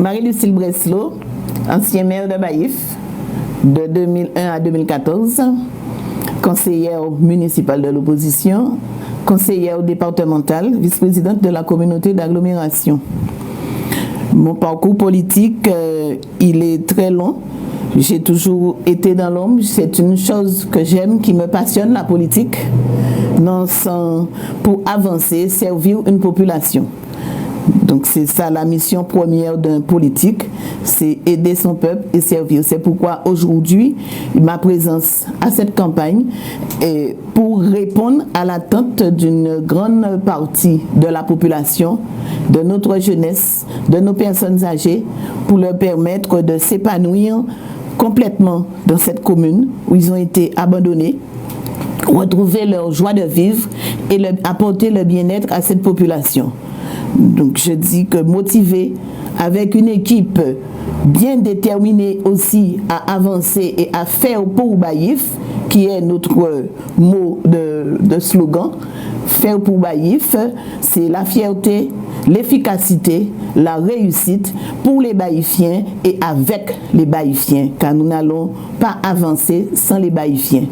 Marie-Lucille Breslau, ancien maire de Baïf, de 2001 à 2014, conseillère municipale de l'opposition, conseillère départementale, vice-présidente de la communauté d'agglomération. Mon parcours politique, il est très long. J'ai toujours été dans l'ombre. C'est une chose que j'aime, qui me passionne, la politique, pour avancer, servir une population. Donc c'est ça la mission première d'un politique, c'est aider son peuple et servir. C'est pourquoi aujourd'hui, ma présence à cette campagne est pour répondre à l'attente d'une grande partie de la population, de notre jeunesse, de nos personnes âgées, pour leur permettre de s'épanouir complètement dans cette commune où ils ont été abandonnés, retrouver leur joie de vivre et apporter le bien-être à cette population. Donc je dis que motivé, avec une équipe bien déterminée aussi à avancer et à faire pour Baïf, qui est notre mot de slogan, faire pour Baïf, c'est la fierté, l'efficacité, la réussite pour les Baïfiens et avec les Baïfiens, car nous n'allons pas avancer sans les Baïfiens.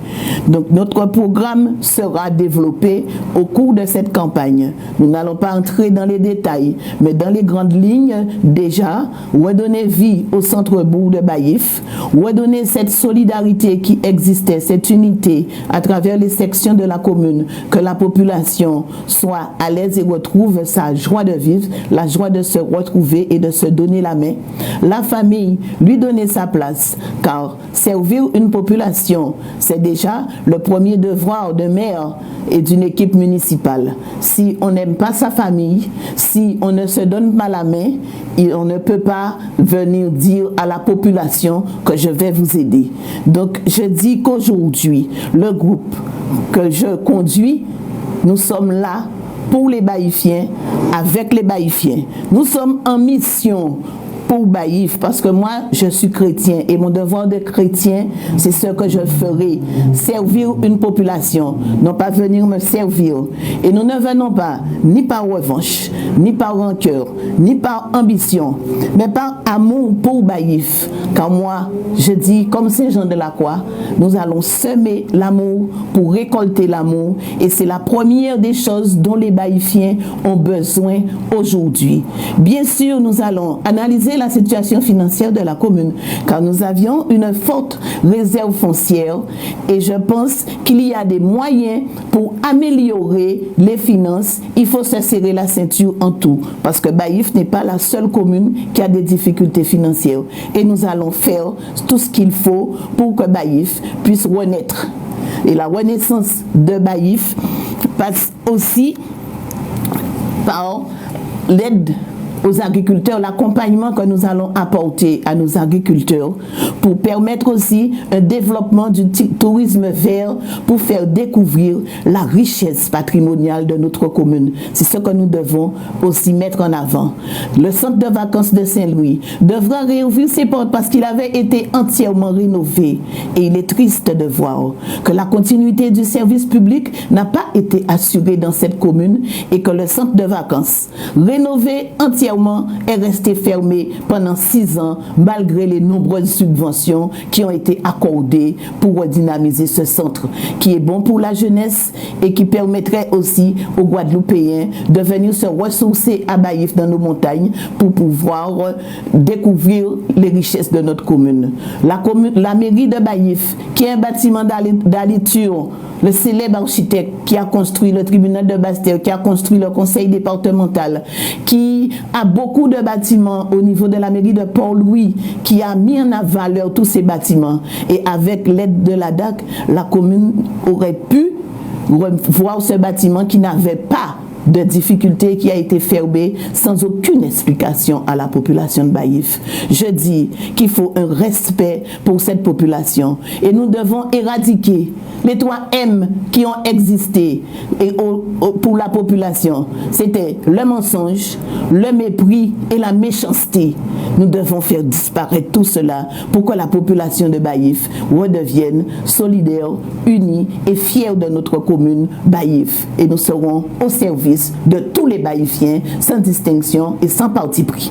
Donc notre programme sera développé au cours de cette campagne. Nous n'allons pas entrer dans les détails, mais dans les grandes lignes, déjà, redonner vie au centre-bourg de Baïf, redonner cette solidarité qui existait, cette unité à travers les sections de la commune, que la population soit à l'aise et retrouve sa joie de vivre, la joie de se retrouver et de se donner la main. La famille, lui donner sa place, car servir une population, c'est déjà le premier devoir d'un maire et d'une équipe municipale. Si on n'aime pas sa famille, si on ne se donne pas la main, on ne peut pas venir dire à la population que je vais vous aider. Donc je dis qu'aujourd'hui, le groupe que je conduis, nous sommes là pour les Baïfiens, avec les Baïfiens. Nous sommes en mission pour Baïf, parce que moi, je suis chrétien et mon devoir de chrétien, c'est ce que je ferai, servir une population, non pas venir me servir. Et nous ne venons pas ni par revanche, ni par rancœur, ni par ambition, mais par amour pour Baïf. Car moi, je dis, comme Saint Jean de la Croix, nous allons semer l'amour pour récolter l'amour, et c'est la première des choses dont les Baïfiens ont besoin aujourd'hui. Bien sûr, nous allons analyser la situation financière de la commune, car nous avions une forte réserve foncière et je pense qu'il y a des moyens pour améliorer les finances. Il faut se serrer la ceinture en tout, parce que Baïf n'est pas la seule commune qui a des difficultés financières, et nous allons faire tout ce qu'il faut pour que Baïf puisse renaître. Et la renaissance de Baïf passe aussi par l'aide aux agriculteurs, l'accompagnement que nous allons apporter à nos agriculteurs pour permettre aussi un développement du tourisme vert, pour faire découvrir la richesse patrimoniale de notre commune. C'est ce que nous devons aussi mettre en avant. Le centre de vacances de Saint-Louis devra réouvrir ses portes parce qu'il avait été entièrement rénové, et il est triste de voir que la continuité du service public n'a pas été assurée dans cette commune et que le centre de vacances rénové entièrement est resté fermé pendant 6 ans, malgré les nombreuses subventions qui ont été accordées pour redynamiser ce centre, qui est bon pour la jeunesse et qui permettrait aussi aux Guadeloupéens de venir se ressourcer à Baïf dans nos montagnes pour pouvoir découvrir les richesses de notre commune. La mairie de Baïf, qui est un bâtiment d'Aliture, le célèbre architecte qui a construit le tribunal de Basse-Terre, qui a construit le conseil départemental, qui a beaucoup de bâtiments au niveau de la mairie de Port-Louis, qui a mis en valeur tous ces bâtiments. Et avec l'aide de la DAC, la commune aurait pu voir ce bâtiment qui n'avait pas de difficultés, qui a été fermé sans aucune explication à la population de Baïf. Je dis qu'il faut un respect pour cette population et nous devons éradiquer les 3 M qui ont existé pour la population. C'était le mensonge, le mépris et la méchanceté. Nous devons faire disparaître tout cela pour que la population de Baïf redevienne solidaire, unie et fière de notre commune Baïf. Et nous serons au service de tous les Baïfiens, sans distinction et sans parti pris.